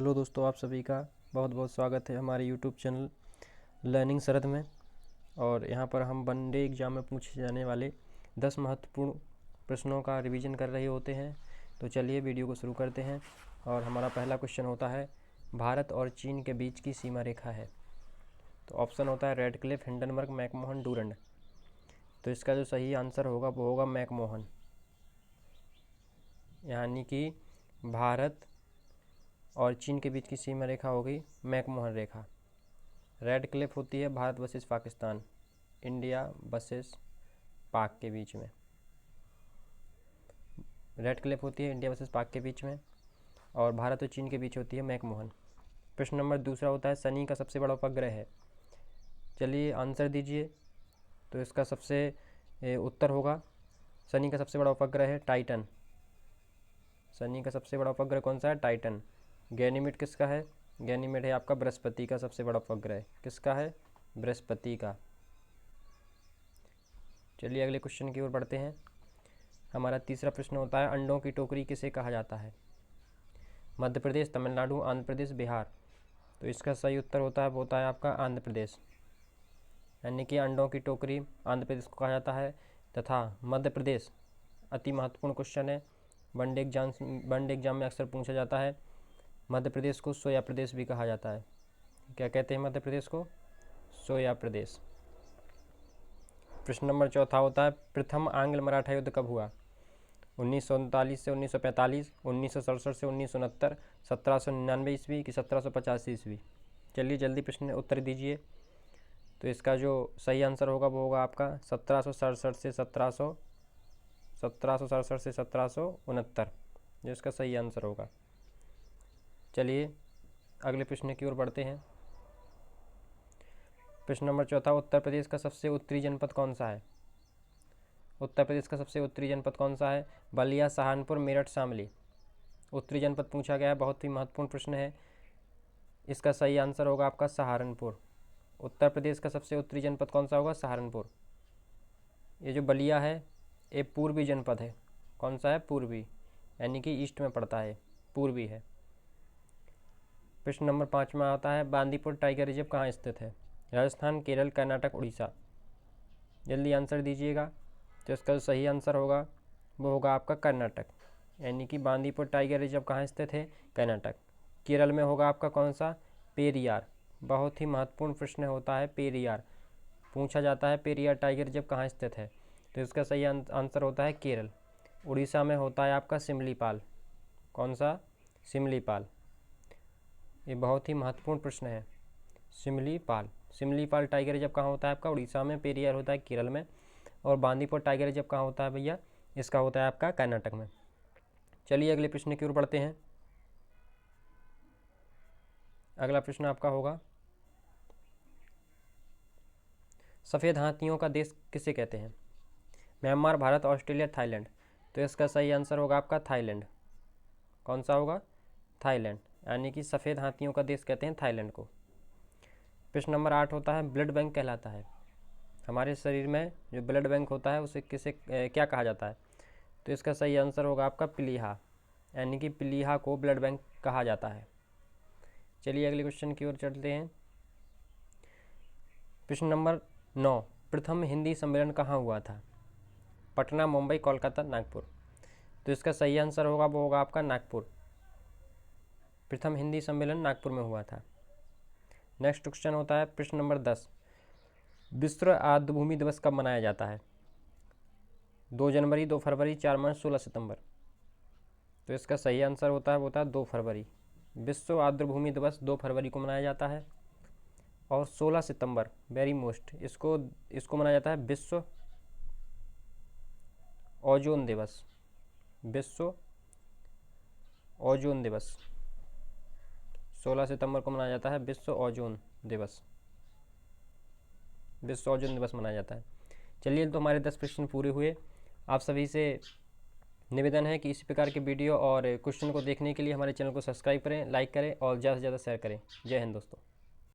Hello दोस्तों, आप सभी का बहुत बहुत स्वागत है हमारे यूट्यूब चैनल लर्निंग शरद में। और यहाँ पर हम वनडे एग्ज़ाम में पूछे जाने वाले 10 महत्वपूर्ण प्रश्नों का रिवीजन कर रहे होते हैं। तो चलिए वीडियो को शुरू करते हैं। और हमारा पहला क्वेश्चन होता है, भारत और चीन के बीच की सीमा रेखा है। तो ऑप्शन होता है रेडक्लिफ, हिंडनबर्ग, मैकमोहन, डूरंड। तो इसका जो सही आंसर होगा वो होगा मैकमोहन, यानी कि भारत और चीन के बीच की सीमा रेखा होगी मैकमोहन रेखा। रेड क्लिफ होती है Bharat versus Pakistan, India versus पाक के बीच में। रेड क्लिफ होती है इंडिया वर्सेस पाक के बीच में, और भारत और चीन के बीच होती है मैकमोहन। प्रश्न नंबर दूसरा होता है, शनि का सबसे बड़ा उपग्रह है। चलिए आंसर दीजिए। तो इसका सबसे उत्तर होगा, शनि का सबसे बड़ा उपग्रह है टाइटन। शनि का सबसे बड़ा उपग्रह कौन सा है? टाइटन। गैनीमेड किसका है? गैनीमेड है आपका बृहस्पति का सबसे बड़ा उपग्रह। किसका है? बृहस्पति का। चलिए अगले क्वेश्चन की ओर बढ़ते हैं। हमारा तीसरा प्रश्न होता है, अंडों की टोकरी किसे कहा जाता है? मध्य प्रदेश, तमिलनाडु, आंध्र प्रदेश, बिहार। तो इसका सही उत्तर होता है वो होता है आपका आंध्र प्रदेश, यानी कि अंडों की टोकरी आंध्र प्रदेश को कहा जाता है। तथा मध्य प्रदेश, अति महत्वपूर्ण क्वेश्चन है, वनडे एग्जाम में अक्सर पूछा जाता है। मध्य प्रदेश को सोया प्रदेश भी कहा जाता है। क्या कहते हैं मध्य प्रदेश को? सोया प्रदेश। प्रश्न नंबर चौथा होता है, प्रथम आंग्ल मराठा युद्ध कब हुआ? 1939 से 1945, 1967 से 1969, 1799 ईस्वी कि 1750 ईस्वी। चलिए जल्दी प्रश्न उत्तर दीजिए। तो इसका जो सही आंसर होगा वो होगा आपका 1767 से 1769, जो इसका सही आंसर होगा। चलिए अगले प्रश्न की ओर बढ़ते हैं। प्रश्न नंबर चौथा, उत्तर प्रदेश का सबसे उत्तरी जनपद कौन सा है? उत्तर प्रदेश का सबसे उत्तरी जनपद कौन सा है? बलिया, सहारनपुर, मेरठ, शामली। उत्तरी जनपद पूछा गया है, बहुत ही महत्वपूर्ण प्रश्न है। इसका सही आंसर होगा आपका सहारनपुर। उत्तर प्रदेश का सबसे उत्तरी जनपद कौन सा होगा? सहारनपुर। ये जो बलिया है ये पूर्वी जनपद है। कौन सा है? पूर्वी, यानी कि ईस्ट में पड़ता है, पूर्वी है। प्रश्न नंबर 5 में आता है, बांदीपुर टाइगर रिजर्व कहाँ स्थित है? राजस्थान, केरल, कर्नाटक, उड़ीसा। जल्दी आंसर दीजिएगा। तो इसका जो सही आंसर होगा वो होगा आपका कर्नाटक, यानी कि बांदीपुर टाइगर रिजर्व कहाँ स्थित है? कर्नाटक। केरल में होगा आपका कौन सा? पेरियार। बहुत ही महत्वपूर्ण प्रश्न होता है, पेरियार पूछा जाता है, पेरियार टाइगर रिजर्व कहाँ स्थित है? तो इसका सही आंसर होता है केरल। उड़ीसा में होता है आपका सिमलीपाल। कौन सा? सिमलीपाल। ये बहुत ही महत्वपूर्ण प्रश्न है, सिमलीपाल। सिमलीपाल टाइगर रिजर्व कहाँ होता है आपका? उड़ीसा में। पेरियार होता है केरल में। और बांदीपुर टाइगर रिजर्व कहाँ होता है भैया? इसका होता है आपका कर्नाटक में। चलिए अगले प्रश्न की ओर बढ़ते हैं। अगला प्रश्न आपका होगा, सफ़ेद हाथियों का देश किसे कहते हैं? Myanmar, Bharat, Australia, Thailand. तो इसका सही आंसर होगा आपका थाईलैंड। कौन सा होगा? थाईलैंड, यानी कि सफ़ेद हाथियों का देश कहते हैं थाईलैंड को। प्रश्न नंबर 8 होता है, ब्लड बैंक कहलाता है। हमारे शरीर में जो ब्लड बैंक होता है उसे किसे क्या कहा जाता है? तो इसका सही आंसर होगा आपका प्लीहा, यानी कि प्लीहा को ब्लड बैंक कहा जाता है। चलिए अगले क्वेश्चन की ओर चलते हैं। प्रश्न नंबर 9, प्रथम हिंदी सम्मेलन कहाँ हुआ था? पटना, मुंबई, कोलकाता, नागपुर। तो इसका सही आंसर होगा वो होगा आपका नागपुर। प्रथम हिंदी सम्मेलन नागपुर में हुआ था। नेक्स्ट क्वेश्चन होता है प्रश्न नंबर 10, विश्व आर्द्रभूमि दिवस कब मनाया जाता है? 2 जनवरी, 2 फरवरी, 4 मार्च, 16 सितंबर। तो इसका सही आंसर होता है 2 फरवरी। विश्व आर्द्रभूमि दिवस 2 फरवरी को मनाया जाता है। और 16 सितंबर वेरी मोस्ट, इसको मनाया जाता है विश्व ओजोन दिवस। विश्व ओजोन दिवस 16 सितंबर को मनाया जाता है, विश्व ओजोन दिवस। विश्व ओजोन दिवस मनाया जाता है। चलिए तो हमारे 10 प्रश्न पूरे हुए। आप सभी से निवेदन है कि इसी प्रकार के वीडियो और क्वेश्चन को देखने के लिए हमारे चैनल को सब्सक्राइब करें, लाइक करें और ज़्यादा से ज़्यादा शेयर करें। जय हिंद दोस्तों।